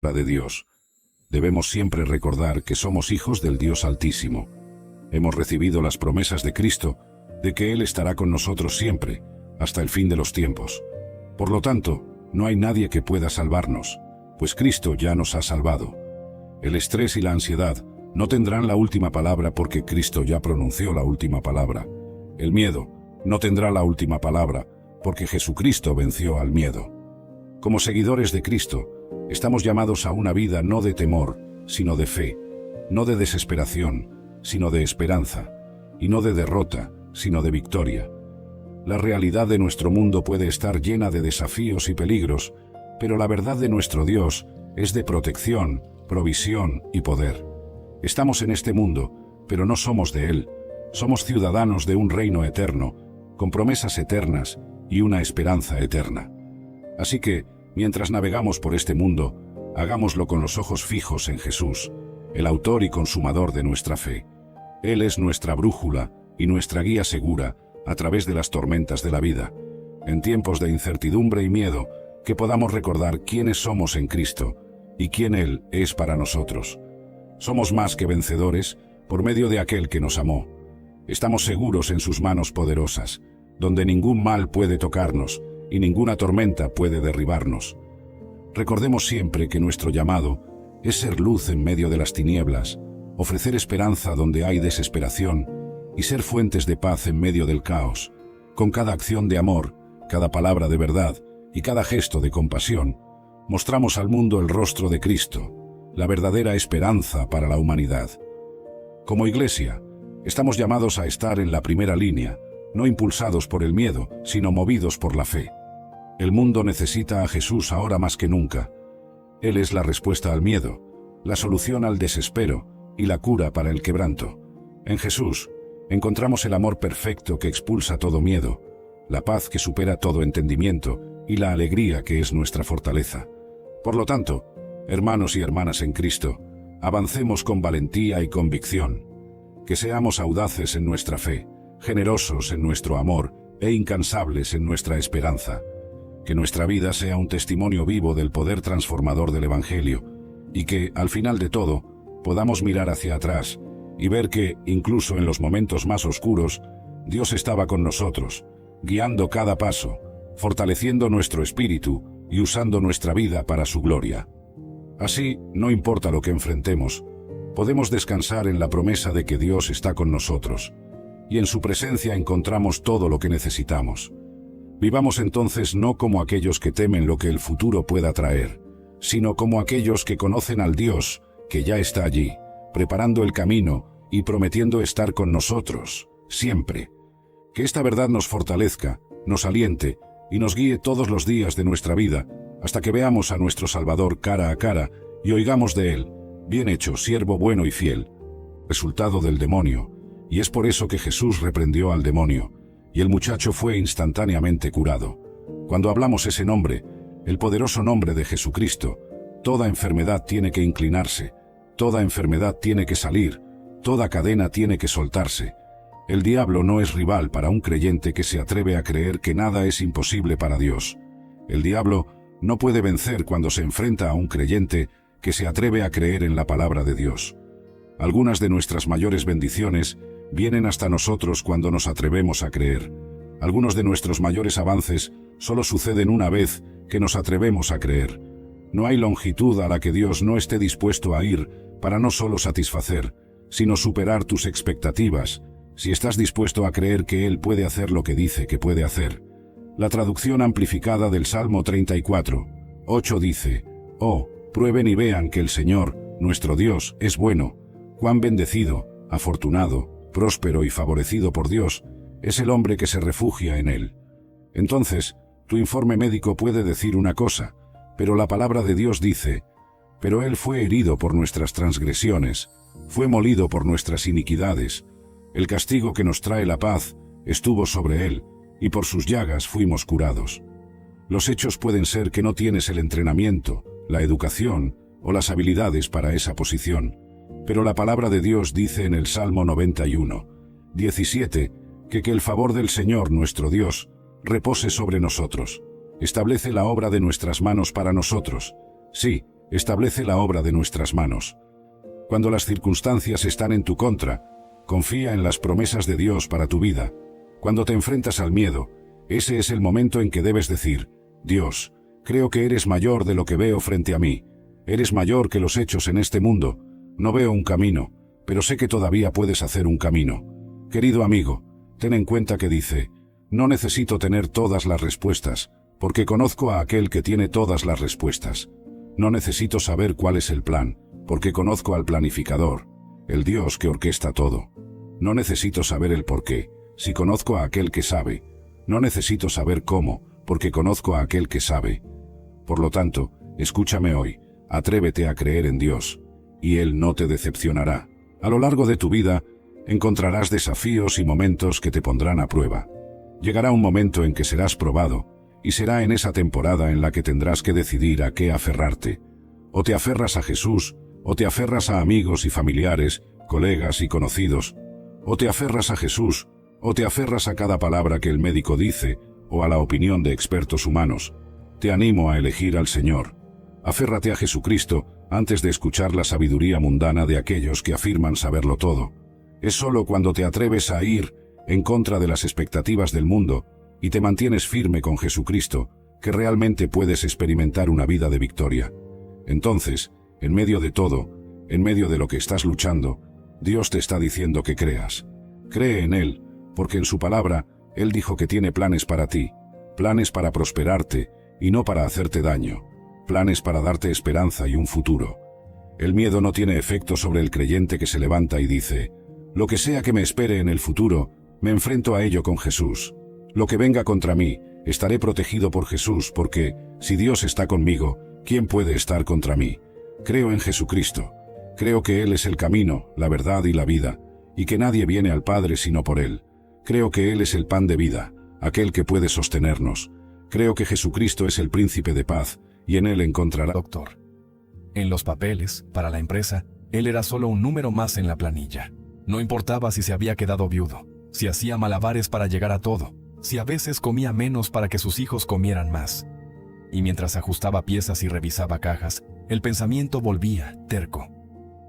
de Dios. Debemos siempre recordar que somos hijos del Dios Altísimo. Hemos recibido las promesas de Cristo, de que Él estará con nosotros siempre, hasta el fin de los tiempos. Por lo tanto, no hay nadie que pueda salvarnos, pues Cristo ya nos ha salvado. El estrés y la ansiedad no tendrán la última palabra porque Cristo ya pronunció la última palabra. El miedo no tendrá la última palabra porque Jesucristo venció al miedo. Como seguidores de Cristo, estamos llamados a una vida no de temor, sino de fe, no de desesperación, sino de esperanza, y no de derrota, sino de victoria. La realidad de nuestro mundo puede estar llena de desafíos y peligros, pero la verdad de nuestro Dios es de protección, provisión y poder. Estamos en este mundo, pero no somos de él. Somos ciudadanos de un reino eterno, con promesas eternas y una esperanza eterna. Así que, mientras navegamos por este mundo, hagámoslo con los ojos fijos en Jesús, el autor y consumador de nuestra fe. Él es nuestra brújula y nuestra guía segura a través de las tormentas de la vida. En tiempos de incertidumbre y miedo, que podamos recordar quiénes somos en Cristo y quién Él es para nosotros. Somos más que vencedores por medio de aquel que nos amó. Estamos seguros en sus manos poderosas, donde ningún mal puede tocarnos y ninguna tormenta puede derribarnos. Recordemos siempre que nuestro llamado es ser luz en medio de las tinieblas, ofrecer esperanza donde hay desesperación y ser fuentes de paz en medio del caos. Con cada acción de amor, cada palabra de verdad y cada gesto de compasión, mostramos al mundo el rostro de Cristo, la verdadera esperanza para la humanidad. Como iglesia, estamos llamados a estar en la primera línea, no impulsados por el miedo, sino movidos por la fe. El mundo necesita a Jesús ahora más que nunca. Él es la respuesta al miedo, la solución al desespero y la cura para el quebranto. En Jesús encontramos el amor perfecto que expulsa todo miedo, la paz que supera todo entendimiento y la alegría que es nuestra fortaleza. Por lo tanto, hermanos y hermanas en Cristo, avancemos con valentía y convicción. Que seamos audaces en nuestra fe, generosos en nuestro amor e incansables en nuestra esperanza. Que nuestra vida sea un testimonio vivo del poder transformador del Evangelio y que, al final de todo, podamos mirar hacia atrás y ver que, incluso en los momentos más oscuros, Dios estaba con nosotros, guiando cada paso, fortaleciendo nuestro espíritu y usando nuestra vida para su gloria. Así, no importa lo que enfrentemos, podemos descansar en la promesa de que Dios está con nosotros, y en su presencia encontramos todo lo que necesitamos. Vivamos entonces no como aquellos que temen lo que el futuro pueda traer, sino como aquellos que conocen al Dios que ya está allí, preparando el camino y prometiendo estar con nosotros, siempre. Que esta verdad nos fortalezca, nos aliente y nos guíe todos los días de nuestra vida, hasta que veamos a nuestro Salvador cara a cara y oigamos de él: bien hecho, siervo bueno y fiel. Resultado del demonio, y es por eso que Jesús reprendió al demonio, y el muchacho fue instantáneamente curado. Cuando hablamos ese nombre, el poderoso nombre de Jesucristo, toda enfermedad tiene que inclinarse, toda enfermedad tiene que salir, toda cadena tiene que soltarse. El diablo no es rival para un creyente que se atreve a creer que nada es imposible para Dios. El diablo no puede vencer cuando se enfrenta a un creyente que se atreve a creer en la palabra de Dios. Algunas de nuestras mayores bendiciones vienen hasta nosotros cuando nos atrevemos a creer. Algunos de nuestros mayores avances solo suceden una vez que nos atrevemos a creer. No hay longitud a la que Dios no esté dispuesto a ir para no solo satisfacer, sino superar tus expectativas, si estás dispuesto a creer que Él puede hacer lo que dice que puede hacer. La traducción amplificada del Salmo 34:8 dice: «Oh, prueben y vean que el Señor, nuestro Dios, es bueno. Cuán bendecido, afortunado, próspero y favorecido por Dios es el hombre que se refugia en Él». Entonces, tu informe médico puede decir una cosa, pero la palabra de Dios dice: «Pero Él fue herido por nuestras transgresiones, fue molido por nuestras iniquidades. El castigo que nos trae la paz estuvo sobre Él, y por sus llagas fuimos curados». Los hechos pueden ser que no tienes el entrenamiento, la educación o las habilidades para esa posición, pero la palabra de Dios dice en el Salmo 91:17 que el favor del Señor nuestro Dios repose sobre nosotros. Establece la obra de nuestras manos para nosotros. Sí, establece la obra de nuestras manos. Cuando las circunstancias están en tu contra, confía en las promesas de Dios para tu vida. Cuando te enfrentas al miedo, ese es el momento en que debes decir: Dios, creo que eres mayor de lo que veo frente a mí. Eres mayor que los hechos en este mundo. No veo un camino, pero sé que todavía puedes hacer un camino. Querido amigo, ten en cuenta que dice: no necesito tener todas las respuestas, porque conozco a aquel que tiene todas las respuestas. No necesito saber cuál es el plan, porque conozco al planificador, el Dios que orquesta todo. No necesito saber el por qué, si conozco a aquel que sabe. No necesito saber cómo, porque conozco a aquel que sabe. Por lo tanto, escúchame hoy, atrévete a creer en Dios, y Él no te decepcionará. A lo largo de tu vida, encontrarás desafíos y momentos que te pondrán a prueba. Llegará un momento en que serás probado, y será en esa temporada en la que tendrás que decidir a qué aferrarte. O te aferras a Jesús, o te aferras a amigos y familiares, colegas y conocidos. O te aferras a Jesús, o te aferras a cada palabra que el médico dice, o a la opinión de expertos humanos. Te animo a elegir al Señor. Aférrate a Jesucristo antes de escuchar la sabiduría mundana de aquellos que afirman saberlo todo. Es solo cuando te atreves a ir en contra de las expectativas del mundo y te mantienes firme con Jesucristo que realmente puedes experimentar una vida de victoria. Entonces, en medio de todo, en medio de lo que estás luchando, Dios te está diciendo que creas. Cree en Él, porque en su palabra, Él dijo que tiene planes para ti, planes para prosperarte y no para hacerte daño, planes para darte esperanza y un futuro. El miedo no tiene efecto sobre el creyente que se levanta y dice: lo que sea que me espere en el futuro, me enfrento a ello con Jesús. Lo que venga contra mí, estaré protegido por Jesús, porque, si Dios está conmigo, ¿quién puede estar contra mí? Creo en Jesucristo. Creo que Él es el camino, la verdad y la vida, y que nadie viene al Padre sino por Él. Creo que Él es el pan de vida, aquel que puede sostenernos. Creo que Jesucristo es el príncipe de paz, y en Él encontrará... Doctor. En los papeles, para la empresa, él era solo un número más en la planilla. No importaba si se había quedado viudo, si hacía malabares para llegar a todo, si a veces comía menos para que sus hijos comieran más. Y mientras ajustaba piezas y revisaba cajas, el pensamiento volvía, terco.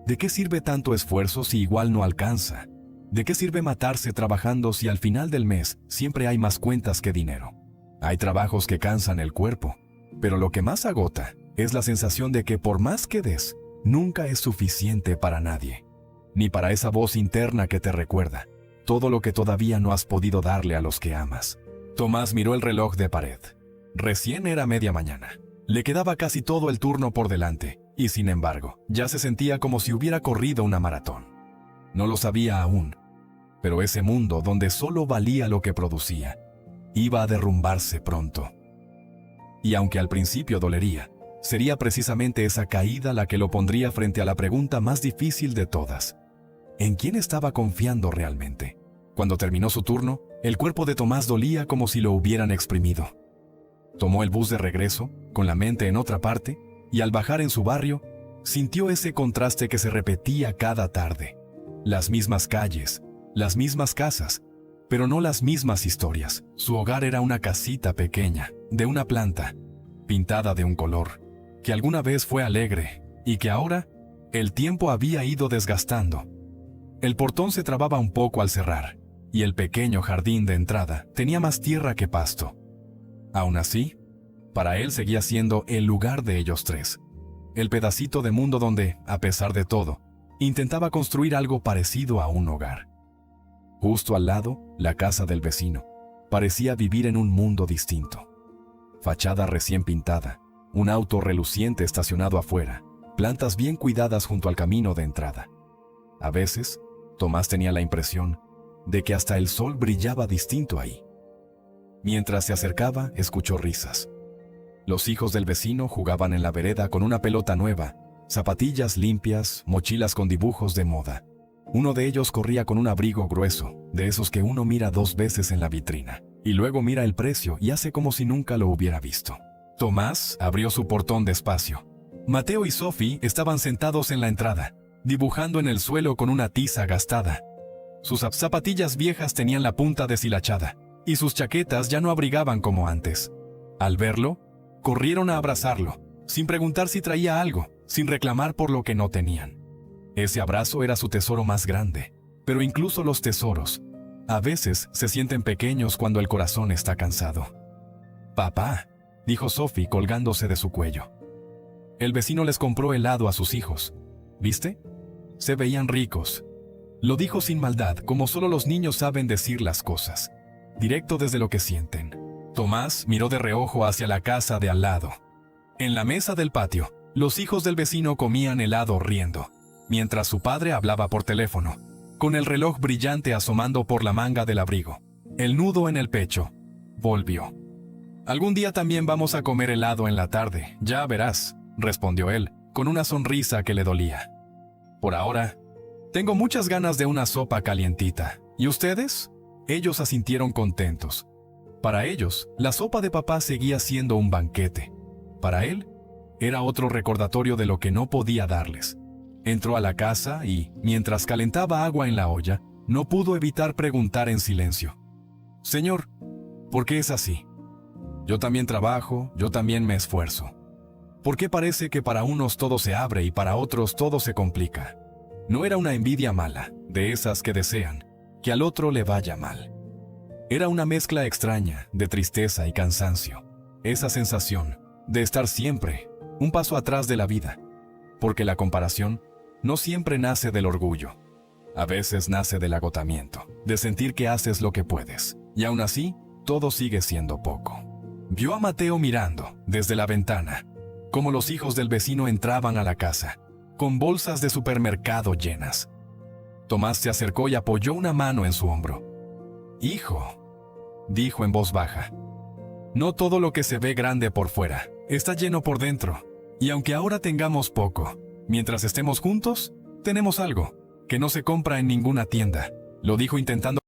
¿De qué sirve tanto esfuerzo si igual no alcanza? ¿De qué sirve matarse trabajando si al final del mes siempre hay más cuentas que dinero? Hay trabajos que cansan el cuerpo, pero lo que más agota es la sensación de que por más que des, nunca es suficiente para nadie. Ni para esa voz interna que te recuerda todo lo que todavía no has podido darle a los que amas. Tomás miró el reloj de pared. Recién era media mañana. Le quedaba casi todo el turno por delante, y sin embargo, ya se sentía como si hubiera corrido una maratón. No lo sabía aún, pero ese mundo donde solo valía lo que producía, iba a derrumbarse pronto. Y aunque al principio dolería, sería precisamente esa caída la que lo pondría frente a la pregunta más difícil de todas. ¿En quién estaba confiando realmente? Cuando terminó su turno, el cuerpo de Tomás dolía como si lo hubieran exprimido. Tomó el bus de regreso, con la mente en otra parte, y al bajar en su barrio, sintió ese contraste que se repetía cada tarde. Las mismas calles, las mismas casas, pero no las mismas historias. Su hogar era una casita pequeña, de una planta, pintada de un color, que alguna vez fue alegre, y que ahora el tiempo había ido desgastando. El portón se trababa un poco al cerrar, y el pequeño jardín de entrada tenía más tierra que pasto. Aún así, para él seguía siendo el lugar de ellos tres. El pedacito de mundo donde, a pesar de todo, intentaba construir algo parecido a un hogar. Justo al lado, la casa del vecino. Parecía vivir en un mundo distinto. Fachada recién pintada, un auto reluciente estacionado afuera, plantas bien cuidadas junto al camino de entrada. A veces, Tomás tenía la impresión de que hasta el sol brillaba distinto ahí. Mientras se acercaba, escuchó risas. Los hijos del vecino jugaban en la vereda con una pelota nueva, zapatillas limpias, mochilas con dibujos de moda. Uno de ellos corría con un abrigo grueso, de esos que uno mira 2 veces en la vitrina, y luego mira el precio y hace como si nunca lo hubiera visto. Tomás abrió su portón despacio. Mateo y Sophie estaban sentados en la entrada, dibujando en el suelo con una tiza gastada. Sus zapatillas viejas tenían la punta deshilachada, y sus chaquetas ya no abrigaban como antes. Al verlo, corrieron a abrazarlo, sin preguntar si traía algo, sin reclamar por lo que no tenían. Ese abrazo era su tesoro más grande, pero incluso los tesoros a veces se sienten pequeños cuando el corazón está cansado. «Papá», dijo Sophie colgándose de su cuello. El vecino les compró helado a sus hijos. ¿Viste? Se veían ricos. Lo dijo sin maldad, como solo los niños saben decir las cosas, directo desde lo que sienten. Tomás miró de reojo hacia la casa de al lado. En la mesa del patio, los hijos del vecino comían helado riendo, mientras su padre hablaba por teléfono, con el reloj brillante asomando por la manga del abrigo. El nudo en el pecho volvió. «Algún día también vamos a comer helado en la tarde, ya verás», respondió él, con una sonrisa que le dolía. «Por ahora, tengo muchas ganas de una sopa calientita. ¿Y ustedes?». Ellos asintieron contentos. Para ellos, la sopa de papá seguía siendo un banquete. Para él, era otro recordatorio de lo que no podía darles. Entró a la casa y, mientras calentaba agua en la olla, no pudo evitar preguntar en silencio: «Señor, ¿por qué es así? Yo también trabajo, yo también me esfuerzo. ¿Por qué parece que para unos todo se abre y para otros todo se complica?». No era una envidia mala, de esas que desean que al otro le vaya mal. Era una mezcla extraña de tristeza y cansancio. Esa sensación de estar siempre un paso atrás de la vida, porque la comparación no siempre nace del orgullo. A veces nace del agotamiento, de sentir que haces lo que puedes, y aún así, todo sigue siendo poco. Vio a Mateo mirando, desde la ventana, cómo los hijos del vecino entraban a la casa, con bolsas de supermercado llenas. Tomás se acercó y apoyó una mano en su hombro. «Hijo», dijo en voz baja, «no todo lo que se ve grande por fuera está lleno por dentro, y aunque ahora tengamos poco, mientras estemos juntos, tenemos algo que no se compra en ninguna tienda». Lo dijo intentando